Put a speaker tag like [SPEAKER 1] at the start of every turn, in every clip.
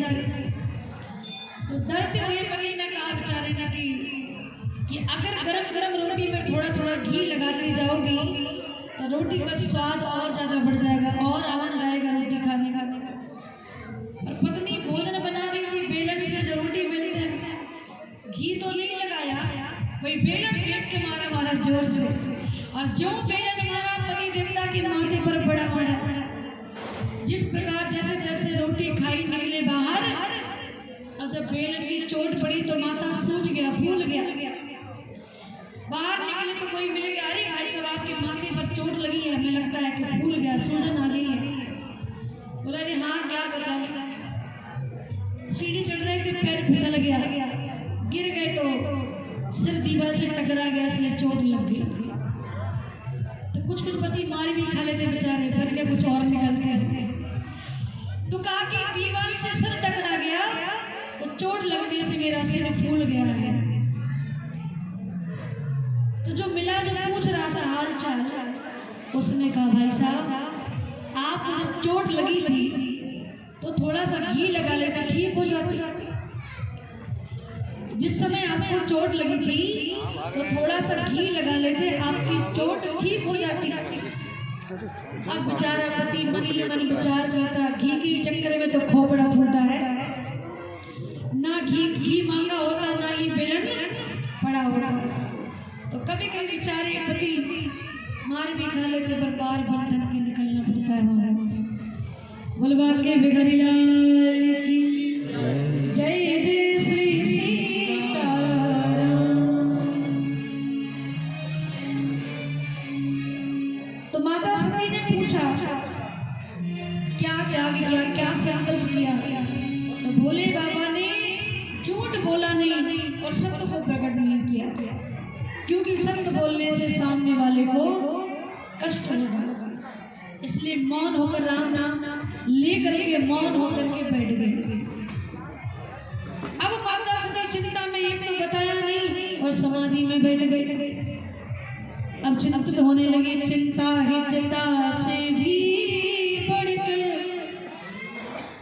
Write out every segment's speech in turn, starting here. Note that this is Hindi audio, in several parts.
[SPEAKER 1] रही थी। तो डरते हुए पति ने कहा बेचारे ने कि अगर गरम गरम रोटी में थोड़ा थोड़ा घी लगाती जाओगी तो रोटी का स्वाद और ज्यादा बढ़ जाएगा और आनंद आएगा रोटी खाने का। और पत्नी भोजन बना रही थी, बेलन से जो रोटी बेलते हैं, घी तो नहीं लगाया, वही बेलन फेंक के मारा जोर से, और जो बेलन मारा पति देवता के माथे पर बड़ा मारा। जिस प्रकार जैसे तैसे रोटी खाई निकले बाहर, और जब बेलन की चोट पड़ी तो माथा सूज गया, फूल गया। बाहर निकले तो कोई मिल गया, अरे भाई साहब आपके माथे पर चोट लगी है, हमें लगता है कि फूल गया, सूजन आ गई है। बोला अरे हाँ क्या बताऊं, सीढ़ी चढ़ रहे थे, पैर फिसल गया, गिर गए तो सिर दीवार से टकरा गया, इसलिए चोट लग गई। तो कुछ पति मार भी खा लेते बेचारे, पर क्या कुछ और निकलते हैं। तो कहा कि दीवार से सिर टकरा गया तो चोट लगने से मेरा सिर फूल गया है। तो जो मिला, जो पूछ रहा था हाल चाल, उसने कहा भाई साहब आपको जब चोट लगी थी तो थोड़ा सा घी लगा लेते, ठीक हो जाती। जिस समय आपको चोट लगी थी तो थोड़ा सा घी लगा लेते, आपकी चोट ठीक हो जाती। अब बेचारा पति मन ही मन विचार करता, घी के चक्कर में तो खोपड़ा फूटा है, ना घी मांगा होता, ना ही बेलन पड़ा होता। तो कभी कभी बेचारे पति मार भी खा लेते, पर बार बार धन के निकलना पड़ता है वहां से। बोलवा के बिगड़ी लाल की जय जय श्री सीताराम। तो माता सती ने पूछा क्या त्याग किया, क्या संकल्प किया। तो भोले बाबा ने झूठ बोला नहीं और सत्य को प्रकट नहीं किया, क्योंकि सत्य बोलने से सामने वाले को कष्ट होगा। इसलिए मौन होकर राम नाम लेकर के मौन होकर के बैठ गए। अब माता सती चिंता में, एक तो बताया नहीं और समाधि में बैठ गए। अब चिंतित होने लगी, चिंता ही चिंता से भी बढ़कर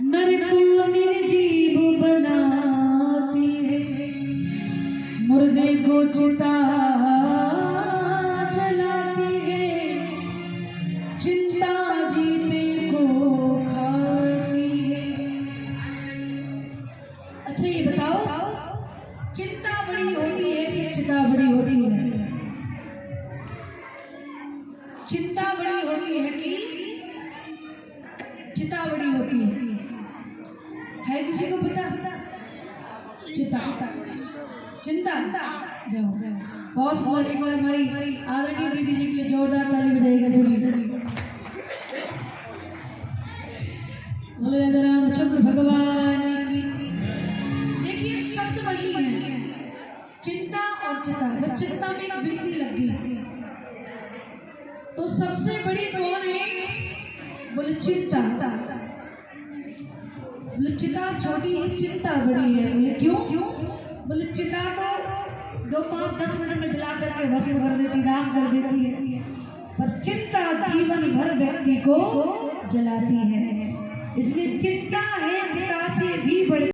[SPEAKER 1] नर को निर्जीव बनाती है, मुर्दे को चिता जलाती है, चिंता जीते को खाती है। अच्छा ये बताओ, चिंता बड़ी होती है कि चिता बड़ी होती है? चिंता बड़ी होती है कि चिता बड़ी होती है किसी को पता? चिता, चिंता। जाओ बहुत सुंदर, एक बार हमारी आदरणीय दीदी जी के लिए जोरदार ताली बजाइएगा सभी। बोले रामचंद्र भगवान की। देखिए शब्द वही है, चिंता और चिता। बस चिंता में एक बिंदी लग गई तो सबसे बड़ी कौन है? बोले चिंता। बोले चिता छोटी है, चिंता बड़ी है। बोले क्यों? बोले चिता तो 2-5-10 मिनट में जला करके भस्म कर देती, राख कर देती है, पर चिंता जीवन भर व्यक्ति को जलाती है। इसलिए चिंता है चिता से भी बड़ी।